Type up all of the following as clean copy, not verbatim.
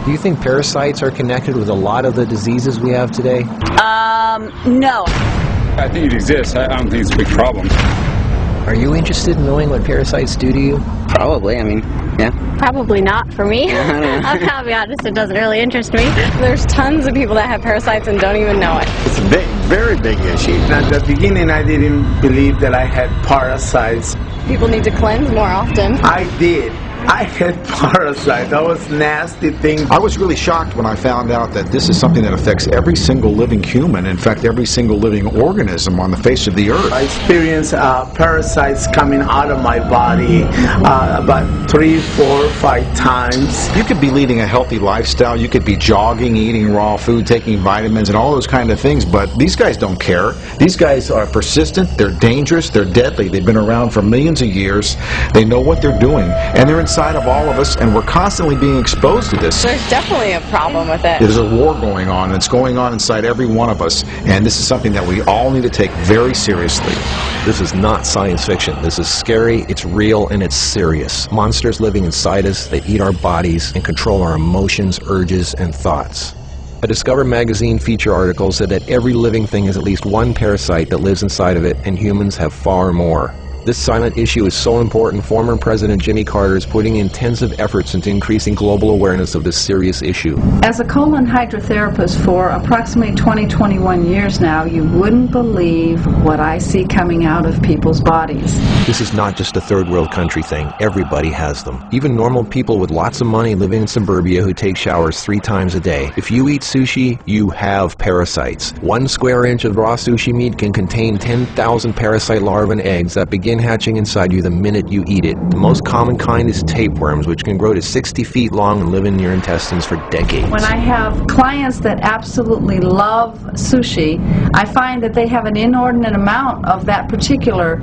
Do you think parasites are connected with a lot of the diseases we have today? No. I think it exists. I don't think it's a big problem. Are you interested in knowing what parasites do to you? Probably, I mean, yeah. Probably not for me. I'll be honest, it doesn't really interest me. There's tons of people that have parasites and don't even know it. It's a very big issue. At the beginning, I didn't believe that I had parasites. People need to cleanse more often. I did. I had parasites. That was nasty thing. I was really shocked when I found out that this is something that affects every single living human, in fact every single living organism on the face of the earth. I experienced parasites coming out of my body about 3, 4, 5 times. You could be leading a healthy lifestyle, you could be jogging, eating raw food, taking vitamins and all those kind of things, but these guys don't care. These guys are persistent, they're dangerous, they're deadly. They've been around for millions of years. They know what they're doing, and they're inside of all of us, and we're constantly being exposed to this. There's definitely a problem with it. There's a war going on, and it's going on inside every one of us, and this is something that we all need to take very seriously. This is not science fiction. This is scary, it's real, and it's serious. Monsters living inside us that eat our bodies and control our emotions, urges, and thoughts. A Discover magazine feature article said that every living thing has at least one parasite that lives inside of it, and humans have far more. This silent issue is so important, former President Jimmy Carter is putting intensive efforts into increasing global awareness of this serious issue. As a colon hydrotherapist for approximately 21 years now, you wouldn't believe what I see coming out of people's bodies. This is not just a third world country thing. Everybody has them. Even normal people with lots of money living in suburbia who take showers 3 times a day. If you eat sushi, you have parasites. 1 square inch of raw sushi meat can contain 10,000 parasite larvae and eggs that begin hatching inside you the minute you eat it. The most common kind is tapeworms, which can grow to 60 feet long and live in your intestines for decades. When I have clients that absolutely love sushi, I find that they have an inordinate amount of that particular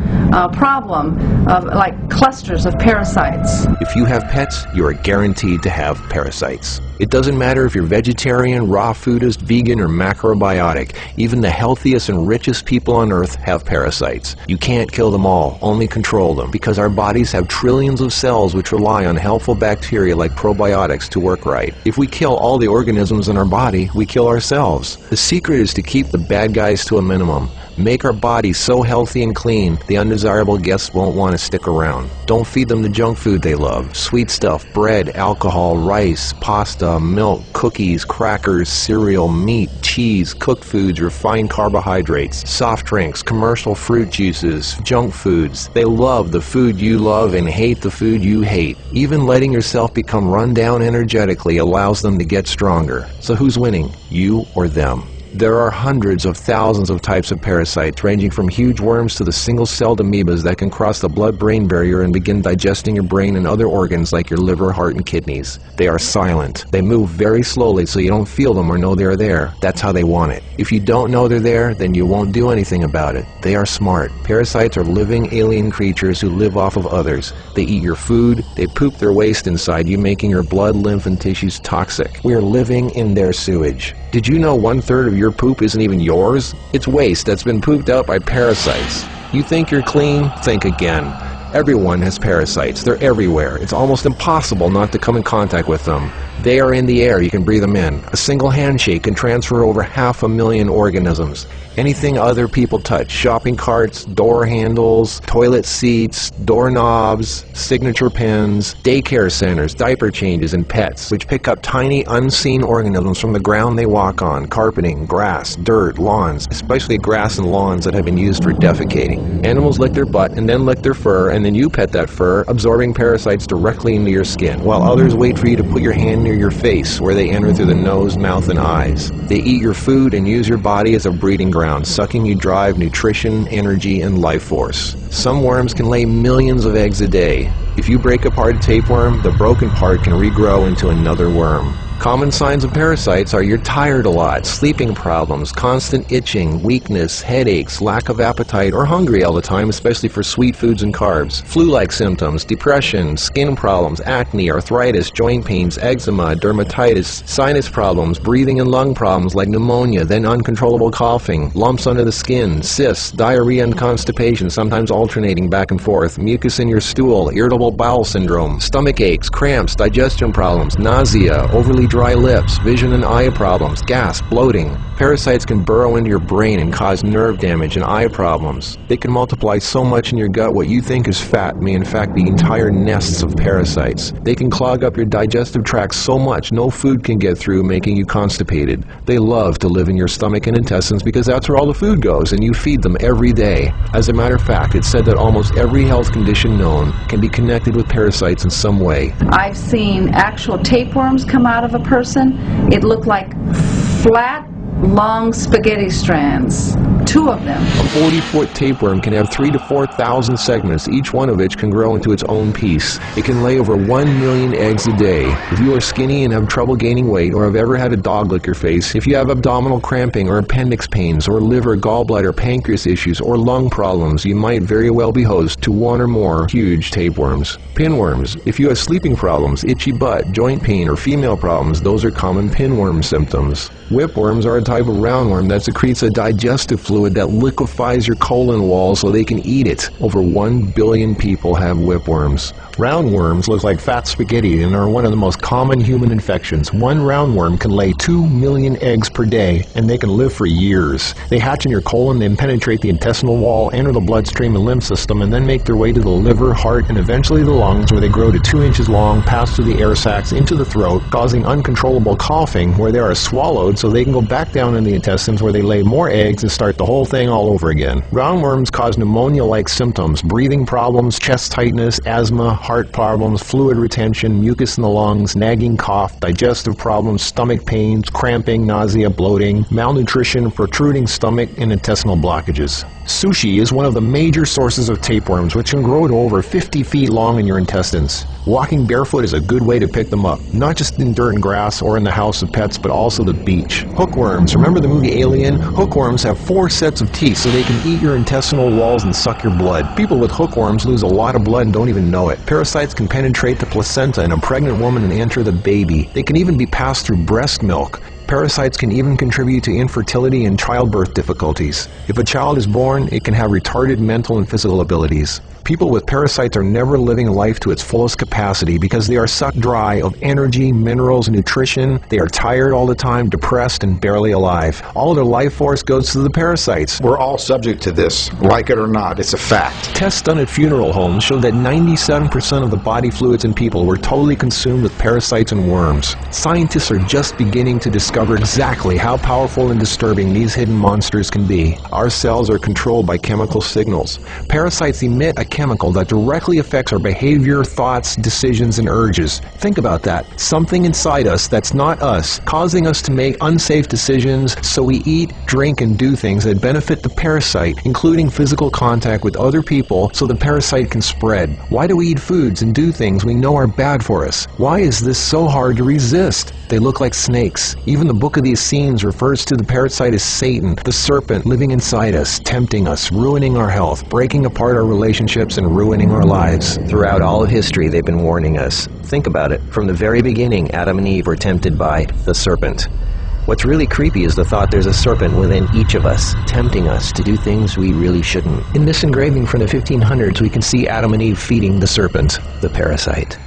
problem of like clusters of parasites. If you have pets, you are guaranteed to have parasites. It doesn't matter if you're vegetarian, raw foodist, vegan, or macrobiotic. Even the healthiest and richest people on earth have parasites. You can't kill them all, only control them, because our bodies have trillions of cells which rely on helpful bacteria like probiotics to work right. If we kill all the organisms in our body, we kill ourselves. The secret is to keep the bad guys to a minimum. Make our bodies so healthy and clean, the undesirable guests won't want to stick around. Don't feed them the junk food they love. Sweet stuff, bread, alcohol, rice, pasta, milk, cookies, crackers, cereal, meat, cheese, cooked foods, refined carbohydrates, soft drinks, commercial fruit juices, junk foods. They love the food you love and hate the food you hate. Even letting yourself become run down energetically allows them to get stronger. So who's winning, you or them? There are hundreds of thousands of types of parasites, ranging from huge worms to the single-celled amoebas that can cross the blood-brain barrier and begin digesting your brain and other organs like your liver, heart, and kidneys. They are silent. They move very slowly so you don't feel them or know they are there. That's how they want it. If you don't know they're there, then you won't do anything about it. They are smart. Parasites are living alien creatures who live off of others. They eat your food. They poop their waste inside you, making your blood, lymph, and tissues toxic. We are living in their sewage. Did you know 1/3 of your poop isn't even yours? It's waste that's been pooped out by parasites. You think you're clean? Think again. Everyone has parasites. They're everywhere. It's almost impossible not to come in contact with them. They are in the air. You can breathe them in. A single handshake can transfer over 500,000 organisms. Anything other people touch, shopping carts, door handles, toilet seats, doorknobs, signature pens, daycare centers, diaper changes, and pets, which pick up tiny unseen organisms from the ground they walk on, carpeting, grass, dirt, lawns, especially grass and lawns that have been used for defecating. Animals lick their butt and then lick their fur, and then you pet that fur, absorbing parasites directly into your skin, while others wait for you to put your hand near your face, where they enter through the nose, mouth, and eyes. They eat your food and use your body as a breeding ground, sucking you dry of nutrition, energy, and life force. Some worms can lay millions of eggs a day. If you break apart a tapeworm, the broken part can regrow into another worm. Common signs of parasites are you're tired a lot, sleeping problems, constant itching, weakness, headaches, lack of appetite, or hungry all the time, especially for sweet foods and carbs. Flu-like symptoms, depression, skin problems, acne, arthritis, joint pains, eczema, dermatitis, sinus problems, breathing and lung problems like pneumonia, then uncontrollable coughing, lumps under the skin, cysts, diarrhea and constipation, sometimes alternating back and forth, mucus in your stool, irritable bowel syndrome, stomach aches, cramps, digestion problems, nausea, overly suddenly dry lips, vision and eye problems, gas, bloating. Parasites can burrow into your brain and cause nerve damage and eye problems. They can multiply so much in your gut what you think is fat may in fact be entire nests of parasites. They can clog up your digestive tract so much no food can get through, making you constipated. They love to live in your stomach and intestines because that's where all the food goes, and you feed them every day. As a matter of fact, it's said that almost every health condition known can be connected with parasites in some way. I've seen actual tapeworms come out of a person. It looked like flat, long spaghetti strands. 2 of them. A 40-foot tapeworm can have 3,000 to 4,000 segments, each one of which can grow into its own piece. It can lay over 1 million eggs a day. If you are skinny and have trouble gaining weight, or have ever had a dog lick your face, if you have abdominal cramping or appendix pains, or liver, gallbladder, pancreas issues, or lung problems, you might very well be host to 1 or more huge tapeworms. Pinworms. If you have sleeping problems, itchy butt, joint pain, or female problems, those are common pinworm symptoms. Whipworms are a type of roundworm that secretes a digestive fluid that liquefies your colon wall so they can eat it. Over 1 billion people have whipworms. Roundworms look like fat spaghetti and are one of the most common human infections. One roundworm can lay 2 million eggs per day, and they can live for years. They hatch in your colon, then penetrate the intestinal wall, enter the bloodstream and lymph system, and then make their way to the liver, heart, and eventually the lungs, where they grow to 2 inches long, pass through the air sacs into the throat, causing uncontrollable coughing, where they are swallowed so they can go back down in the intestines, where they lay more eggs and start the whole thing all over again. Roundworms cause pneumonia-like symptoms, breathing problems, chest tightness, asthma, heart problems, fluid retention, mucus in the lungs, nagging cough, digestive problems, stomach pains, cramping, nausea, bloating, malnutrition, protruding stomach, and intestinal blockages. Sushi is one of the major sources of tapeworms, which can grow to over 50 feet long in your intestines. Walking barefoot is a good way to pick them up, not just in dirt and grass or in the house of pets, but also the beach. Hookworms. Remember the movie Alien? Hookworms have 4 sets of teeth so they can eat your intestinal walls and suck your blood. People with hookworms lose a lot of blood and don't even know it. Parasites can penetrate the placenta in a pregnant woman and enter the baby. They can even be passed through breast milk. Parasites can even contribute to infertility and childbirth difficulties. If a child is born, it can have retarded mental and physical abilities. People with parasites are never living life to its fullest capacity because they are sucked dry of energy, minerals, nutrition. They are tired all the time, depressed, and barely alive. All of their life force goes to the parasites. We're all subject to this, like it or not. It's a fact. Tests done at funeral homes showed that 97% of the body fluids in people were totally consumed with parasites and worms. Scientists are just beginning to discover exactly how powerful and disturbing these hidden monsters can be. Our cells are controlled by chemical signals. Parasites emit a chemical that directly affects our behavior, thoughts, decisions, and urges. Think about that. Something inside us that's not us, causing us to make unsafe decisions, so we eat, drink, and do things that benefit the parasite, including physical contact with other people so the parasite can spread. Why do we eat foods and do things we know are bad for us? Why is this so hard to resist? They look like snakes. Even the Book of the Essenes refers to the parasite as Satan, the serpent living inside us, tempting us, ruining our health, breaking apart our relationships, and ruining our lives. Throughout all of history, they've been warning us. Think about it. From the very beginning, Adam and Eve were tempted by the serpent. What's really creepy is the thought there's a serpent within each of us, tempting us to do things we really shouldn't. In this engraving from the 1500s, we can see Adam and Eve feeding the serpent, the parasite.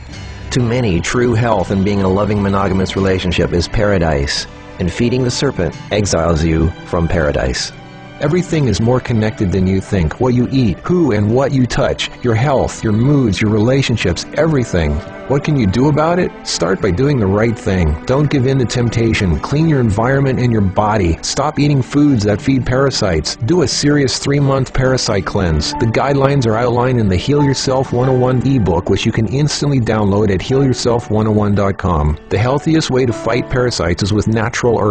To many, true health and being in a loving monogamous relationship is paradise, and feeding the serpent exiles you from paradise. Everything is more connected than you think. What you eat, who and what you touch, your health, your moods, your relationships, everything. What can you do about it? Start by doing the right thing. Don't give in to temptation. Clean your environment and your body. Stop eating foods that feed parasites. Do a serious 3-month parasite cleanse. The guidelines are outlined in the Heal Yourself 101 ebook, which you can instantly download at healyourself101.com. The healthiest way to fight parasites is with natural herbs.